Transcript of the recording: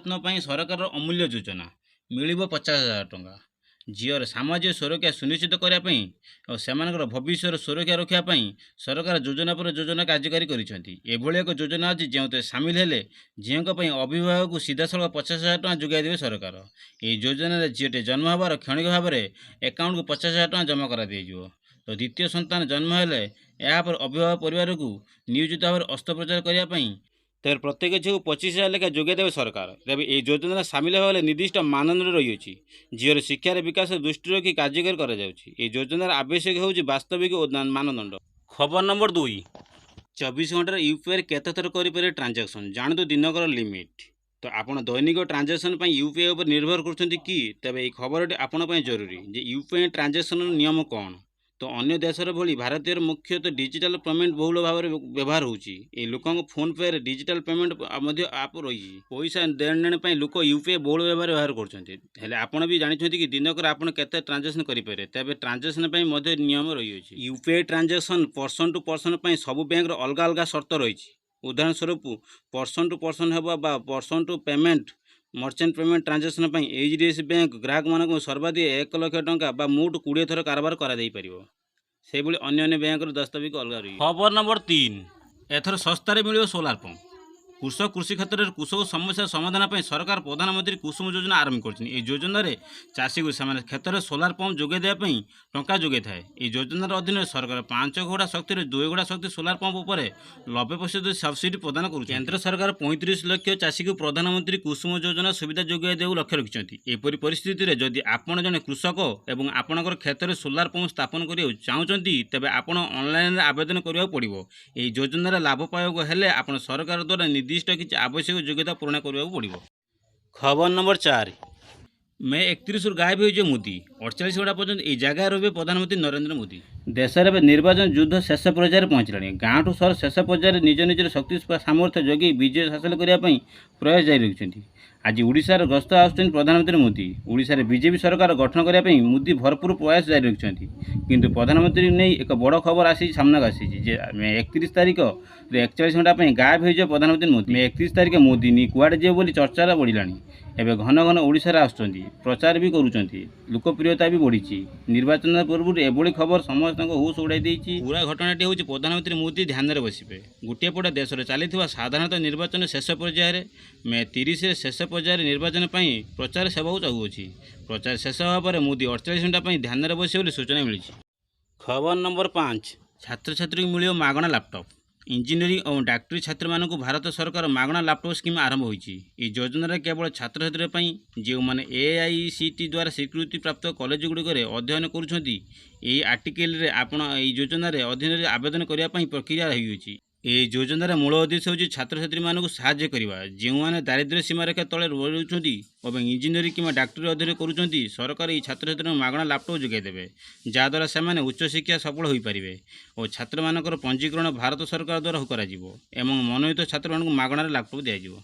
ନାତୁଙ୍କ ପାଇଁ ସରକାରର ଅମୂଲ୍ୟ ଯୋଜନା ମିଳିବ 50,000 ଟଙ୍କା। ଝିଅର ସାମାଜିକ ସୁରକ୍ଷା ସୁନିଶ୍ଚିତ କରିବା ପାଇଁ ଓ ସେମାନଙ୍କର ଭବିଷ୍ୟର ସୁରକ୍ଷା ରଖିବା ପାଇଁ ସରକାର ଯୋଜନା ପରେ ଯୋଜନା କାର୍ଯ୍ୟକାରୀ କରିଛନ୍ତି। ଏଭଳି ଏକ ଯୋଜନା ଅଛି ଯେଉଁଥିରେ ସାମିଲ ହେଲେ ଝିଅଙ୍କ ପାଇଁ ଅଭିଭାବକକୁ ସିଧାସଳଖ 50,000 ଟଙ୍କା ଯୋଗାଇ ଦେବେ ସରକାର। ଏହି ଯୋଜନାରେ ଝିଅଟେ ଜନ୍ମ ହେବାର କ୍ଷଣିକ ଭାବରେ ଆକାଉଣ୍ଟକୁ 50,000 ଟଙ୍କା ଜମା କରାଦିଆଯିବ। ତ ଦ୍ୱିତୀୟ ସନ୍ତାନ ଜନ୍ମ ହେଲେ ଏହାପରେ ଅଭିଭାବକ ପରିବାରକୁ ନିୟୋଜିତ ଭାବରେ ଅସ୍ତ୍ରୋପଚାର କରିବା ପାଇଁ ତେବେ ପ୍ରତ୍ୟେକ ଝିଅକୁ 25,000 ଲେଖା ଯୋଗାଇ ଦେବେ ସରକାର। ତେବେ ଏହି ଯୋଜନାରେ ସାମିଲ ହେବା ହେଲେ ନିର୍ଦ୍ଦିଷ୍ଟ ମାନଦଣ୍ଡ ରହିଅଛି। ଝିଅର ଶିକ୍ଷାର ବିକାଶ ଦୃଷ୍ଟିରେ ରଖି କାର୍ଯ୍ୟକାରୀ କରାଯାଉଛି। ଏହି ଯୋଜନାର ଆବଶ୍ୟକ ହେଉଛି ବାସ୍ତବିକ ଓ ମାନଦଣ୍ଡ। ଖବର ନମ୍ବର 2, 24 ଘଣ୍ଟାରେ ୟୁପିଆଇରେ କେତେ ଥର କରିପାରିବେ ଟ୍ରାଞ୍ଜାକ୍ସନ୍, ଜାଣନ୍ତୁ ଦିନକର ଲିମିଟ୍। ତ ଆପଣ ଦୈନିକ ଟ୍ରାଞ୍ଜାକ୍ସନ୍ ପାଇଁ ୟୁପିଆଇ ଉପରେ ନିର୍ଭର କରୁଛନ୍ତି କି? ତେବେ ଏହି ଖବରଟି ଆପଣଙ୍କ ପାଇଁ ଜରୁରୀ ଯେ ୟୁପିଆଇ ଟ୍ରାଞ୍ଜାକ୍ସନ୍ର ନିୟମ କ'ଣ। ତ ଅନ୍ୟ ଦେଶର ଭଳି ଭାରତୀୟର ମୁଖ୍ୟତଃ ଡିଜିଟାଲ ପେମେଣ୍ଟ ବହୁଳ ଭାବରେ ବ୍ୟବହାର ହେଉଛି। ଏହି ଲୋକଙ୍କ ଫୋନ୍ ପେରେ ଡିଜିଟାଲ ପେମେଣ୍ଟ ମଧ୍ୟ ଆପ୍ ରହିଛି। ପଇସା ଦେଣନେଣ ପାଇଁ ଲୋକ ୟୁପିଆଇ ବହୁଳ ବ୍ୟବହାର କରୁଛନ୍ତି। ହେଲେ ଆପଣ ବି ଜାଣିଛନ୍ତି କି ଦିନକରେ ଆପଣ କେତେ ଟ୍ରାଞ୍ଜାକ୍ସନ୍ କରିପାରିବେ। ତେବେ ଟ୍ରାଞ୍ଜାକ୍ସନ୍ ପାଇଁ ମଧ୍ୟ ନିୟମ ରହିଅଛି। UPI transaction person two person ପାଇଁ ସବୁ ବ୍ୟାଙ୍କର ଅଲଗା ଅଲଗା ସର୍ତ୍ତ ରହିଛି। ଉଦାହରଣ ସ୍ୱରୂପ ପର୍ସନ୍ ଟୁ ପର୍ସନ୍ ହେବା ବା person two payment merchant payment transaction ପାଇଁ HDFC ବ୍ୟାଙ୍କ ଗ୍ରାହକମାନଙ୍କୁ ସର୍ବାଧିକ 1 ଲକ୍ଷ ଟଙ୍କା ବା ମୋଟ 20 ଥର କାରବାର କରାଯାଇପାରିବ। ସେହିଭଳି ଅନ୍ୟାନ୍ୟ ବ୍ୟାଙ୍କର ଦସ୍ତାବିଜ ଅଲଗା ରହିବ। ଖବର ନମ୍ବର 3, ଏଥର ଶସ୍ତାରେ ମିଳିବ ସୋଲାର ପମ୍ପ। କୃଷି କ୍ଷେତ୍ରରେ କୃଷକ ସମସ୍ୟା ସମାଧାନ ପାଇଁ ସରକାର ପ୍ରଧାନମନ୍ତ୍ରୀ କୁସୁମ ଯୋଜନା ଆରମ୍ଭ କରିଛନ୍ତି। ଏହି ଯୋଜନାରେ ଚାଷୀକୁ ସେମାନେ କ୍ଷେତ୍ରରେ ସୋଲାର ପମ୍ପ ଯୋଗାଇ ଦେବା ପାଇଁ ଟଙ୍କା ଯୋଗାଇଥାଏ। ଏହି ଯୋଜନାର ଅଧୀନରେ ସରକାର 5 ଘୋଡ଼ା ଶକ୍ତିରେ 2 ଘୋଡ଼ା ଶକ୍ତି ସୋଲାର ପମ୍ପ ଉପରେ 90% ସବସିଡି ପ୍ରଦାନ କରୁଛନ୍ତି। କେନ୍ଦ୍ର ସରକାର 35 ଲକ୍ଷ ଚାଷୀକୁ ପ୍ରଧାନମନ୍ତ୍ରୀ କୁସୁମ ଯୋଜନା ସୁବିଧା ଯୋଗାଇ ଦେବାକୁ ଲକ୍ଷ୍ୟ ରଖିଛନ୍ତି। ଏପରି ପରିସ୍ଥିତିରେ ଯଦି ଆପଣ ଜଣେ କୃଷକ ଏବଂ ଆପଣଙ୍କର କ୍ଷେତ୍ରରେ ସୋଲାର ପମ୍ପ ସ୍ଥାପନ କରିବାକୁ ଚାହୁଁଛନ୍ତି ତେବେ ଆପଣ ଅନଲାଇନରେ ଆବେଦନ କରିବାକୁ ପଡ଼ିବ। ଏହି ଯୋଜନାରେ ଲାଭ ପାଇବାକୁ ହେଲେ ଆପଣ ସରକାର ଦ୍ୱାରା ନିର୍ଦ୍ଦିଷ୍ଟ କିଛି ଆବଶ୍ୟକ ଯୋଗ୍ୟତା ପୂରଣ କରିବାକୁ ପଡ଼ିବ। ଖବର ନମ୍ବର 4, ମେ 31ରୁ ଗାୟବ ହୋଇଯିବ ମୋଦି। 48 ଘଣ୍ଟା ପର୍ଯ୍ୟନ୍ତ ଏହି ଜାଗାରେ ରହିବେ ପ୍ରଧାନମନ୍ତ୍ରୀ ନରେନ୍ଦ୍ର ମୋଦି। ଦେଶରେ ଏବେ ନିର୍ବାଚନ ଯୁଦ୍ଧ ଶେଷ ପର୍ଯ୍ୟାୟରେ ପହଞ୍ଚିଲାଣି। ଗାଁଠୁ ସହର ଶେଷ ପର୍ଯ୍ୟାୟରେ ନିଜ ନିଜର ଶକ୍ତି ସାମର୍ଥ୍ୟ ଯୋଗି ବିଜୟ ହାସଲ କରିବା ପାଇଁ ପ୍ରୟାସ ଜାରି ରଖିଛନ୍ତି। ଆଜି ଓଡ଼ିଶାର ଗସ୍ତ ଆସୁଛନ୍ତି ପ୍ରଧାନମନ୍ତ୍ରୀ ମୋଦି। ଓଡ଼ିଶାରେ ବିଜେପି ସରକାର ଗଠନ କରିବା ପାଇଁ ମୋଦି ଭରପୁର ପ୍ରୟାସ ଜାରି ରଖିଛନ୍ତି। କିନ୍ତୁ ପ୍ରଧାନମନ୍ତ୍ରୀ ନେଇ ଏକ ବଡ଼ ଖବର ଆସିଛି ସାମ୍ନାକୁ ଆସିଛି ଯେ ମେ 31 ତାରିଖରେ 41 ଘଣ୍ଟା ପାଇଁ ଗାୟବ ହୋଇଯିବ ପ୍ରଧାନମନ୍ତ୍ରୀ ମୋଦି। ମେ 31 ତାରିଖ ମୋଦି କୁଆଡ଼େ ଯିବେ ବୋଲି ଚର୍ଚ୍ଚା ବଢ଼ିଲାଣି। ଏବେ ଘନ ଘନ ଓଡ଼ିଶାରେ ଆସୁଛନ୍ତି, ପ୍ରଚାର ବି କରୁଛନ୍ତି, ଲୋକପ୍ରିୟତା ବି ବଢ଼ିଛି। ନିର୍ବାଚନ ପୂର୍ବରୁ ଏଭଳି ଖବର ସମସ୍ତଙ୍କ ହୋସ୍ ଉଡ଼ାଇ ଦେଇଛି। ପୁରା ଘଟଣାଟି ହେଉଛି ପ୍ରଧାନମନ୍ତ୍ରୀ ମୋଦି ଧ୍ୟାନରେ ବସିବେ। ଗୋଟିଏ ପଟେ ଦେଶରେ ଚାଲିଥିବା ସାଧାରଣତଃ ନିର୍ବାଚନ ଶେଷ ପର୍ଯ୍ୟାୟରେ, ମେ 30ରେ ଶେଷ ପର୍ଯ୍ୟାୟରେ ନିର୍ବାଚନ ପାଇଁ ପ୍ରଚାର ହେବାକୁ ଯାଉଅଛି। ପ୍ରଚାର ଶେଷ ହେବା ପରେ ମୋଦି 48 ଘଣ୍ଟା ପାଇଁ ଧ୍ୟାନରେ ବସିବେ ବୋଲି ସୂଚନା ମିଳିଛି। ଖବର ନମ୍ବର 5, ଛାତ୍ରଛାତ୍ରୀଙ୍କୁ ମିଳିବ ମାଗଣା ଲାପଟପ୍। ଇଞ୍ଜିନିୟରିଂ ଏବଂ ଡାକ୍ତରୀ ଛାତ୍ରମାନଙ୍କୁ ଭାରତ ସରକାର ମାଗଣା ଲାପଟପ୍ ସ୍କିମ୍ ଆରମ୍ଭ ହୋଇଛି। ଏହି ଯୋଜନାରେ କେବଳ ଛାତ୍ରଛାତ୍ରୀଙ୍କ ପାଇଁ ଯେଉଁମାନେ AICTE ଦ୍ୱାରା ସ୍ୱୀକୃତିପ୍ରାପ୍ତ କଲେଜଗୁଡ଼ିକରେ ଅଧ୍ୟୟନ କରୁଛନ୍ତି। ଏହି ଆର୍ଟିକଲରେ ଆପଣ ଏହି ଯୋଜନାରେ ଅଧୀନରେ ଆବେଦନ କରିବା ପାଇଁ ପ୍ରକ୍ରିୟା ରହିଅଛି। ଏହି ଯୋଜନାର ମୂଳ ଉଦ୍ଦେଶ୍ୟ ହେଉଛି ଛାତ୍ରଛାତ୍ରୀମାନଙ୍କୁ ସାହାଯ୍ୟ କରିବା ଯେଉଁମାନେ ଦାରିଦ୍ର୍ୟ ସୀମାରେଖା ତଳେ ରହୁଛନ୍ତି ଏବଂ ଇଞ୍ଜିନିୟରିଂ କିମ୍ବା ଡାକ୍ତରୀ ଅଧ୍ୟୟନ କରୁଛନ୍ତି। ସରକାର ଏହି ଛାତ୍ରଛାତ୍ରୀଙ୍କୁ ମାଗଣା ଲାପଟପ୍ ଯୋଗାଇ ଦେବେ ଯାହାଦ୍ୱାରା ସେମାନେ ଉଚ୍ଚଶିକ୍ଷା ସଫଳ ହୋଇପାରିବେ ଓ ଛାତ୍ରମାନଙ୍କର ପଞ୍ଜୀକରଣ ଭାରତ ସରକାର ଦ୍ୱାରା କରାଯିବ ଏବଂ ମନୋନୀତ ଛାତ୍ରମାନଙ୍କୁ ମାଗଣାରେ ଲାପଟପ୍ ଦିଆଯିବ।